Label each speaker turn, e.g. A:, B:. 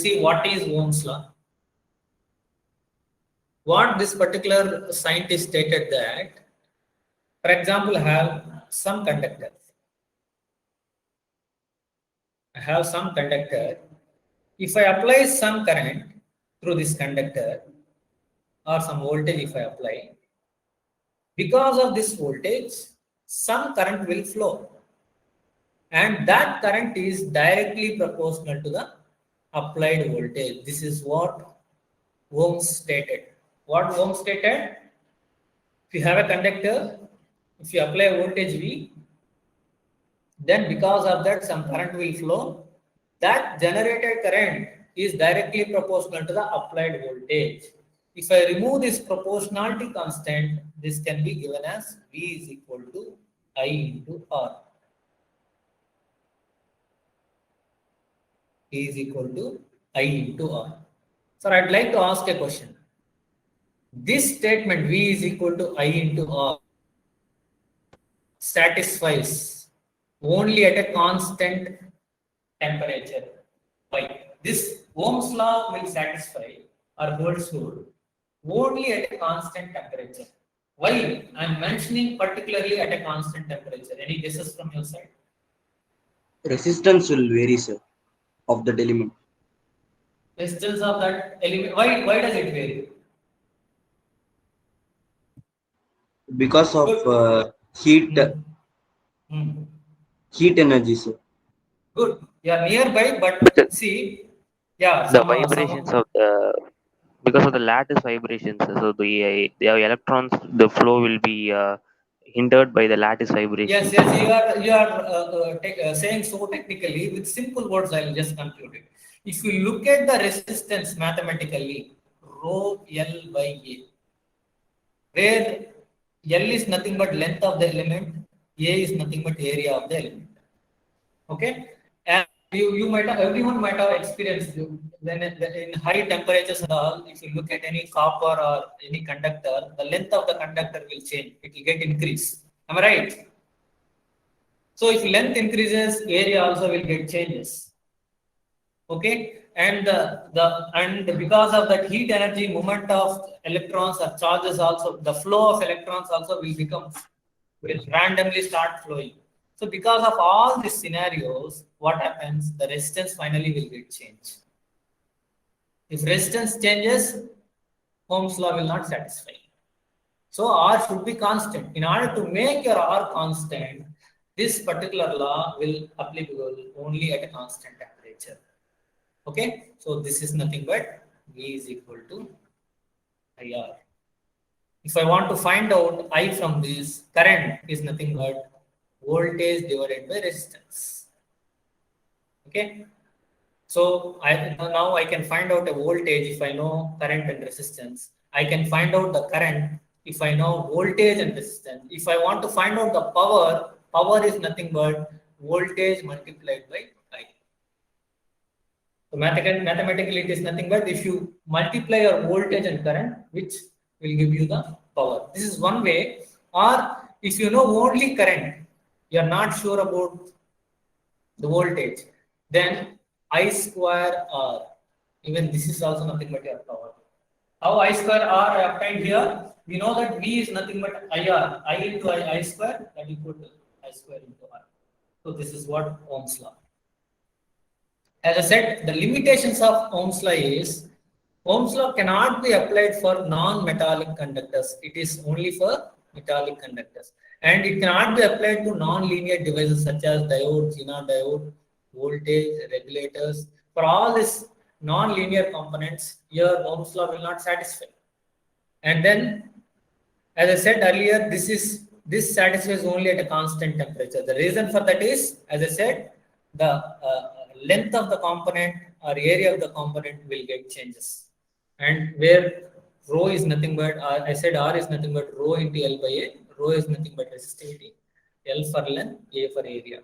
A: see what is Ohm's law. What this particular scientist stated that, for example, I have some conductor. If I apply some current through this conductor or some voltage, if I apply, because of this voltage, some current will flow. And that current is directly proportional to the applied voltage. This is what Ohms stated. What Ohms stated? If you have a conductor, if you apply voltage V, then because of that some current will flow. That generated current is directly proportional to the applied voltage. If I remove this proportionality constant, this can be given as V is equal to I into R. V is equal to I into R. So I'd like to ask a question. This statement V is equal to I into R satisfies only at a constant temperature. Why? This Ohm's law will satisfy or holds true only at a constant temperature. Why? I'm mentioning particularly at a constant temperature. Any guesses from your side?
B: Resistance will vary, sir, of that element.
A: Resistance of that element. Why does it vary?
B: Because of heat energy, sir.
A: Good. Yeah, nearby, but see, yeah,
C: the vibrations of the because of the lattice vibrations, so the electrons, the flow will be hindered by the lattice vibrations.
A: Yes, you are saying so technically. With simple words, I will just conclude it. If you look at the resistance mathematically, rho L by A, where L is nothing but length of the element, A is nothing but area of the element. Okay, and everyone might have experienced when in high temperatures and all. If you look at any copper or any conductor, the length of the conductor will change. It will get increased. Am I right? So if length increases, area also will get changes. Okay, and because of that heat energy, movement of electrons or charges also, the flow of electrons also will randomly start flowing. So because of all these scenarios, what happens? The resistance finally will get changed. If resistance changes, Ohm's law will not satisfy. So R should be constant. In order to make your R constant, this particular law will applicable only at a constant temperature. Okay, so this is nothing but V is equal to IR. If I want to find out I from this, current is nothing but voltage divided by resistance. Okay, so now I can find out a voltage if I know current and resistance. I can find out the current if I know voltage and resistance. If I want to find out the power is nothing but voltage multiplied by I. So mathematically it is nothing but if you multiply your voltage and current, which will give you the power. This is one way. Or if you know only current, you are not sure about the voltage, then I square R. Even this is also nothing but your power. How I square R I obtained here? We know that V is nothing but IR. I into I square, that equal to I square into R. So this is what Ohm's law. As I said, the limitations of Ohm's law is Ohm's law cannot be applied for non-metallic conductors. It is only for metallic conductors. And it cannot be applied to non-linear devices such as diode, Zener diode, voltage, regulators. For all these non-linear components, here Ohm's law will not satisfy. And then, as I said earlier, this satisfies only at a constant temperature. The reason for that is, as I said, the length of the component or area of the component will get changes. And where rho is nothing but, I said R is nothing but rho into L by A. Rho is nothing but resistivity. L for length, A for area.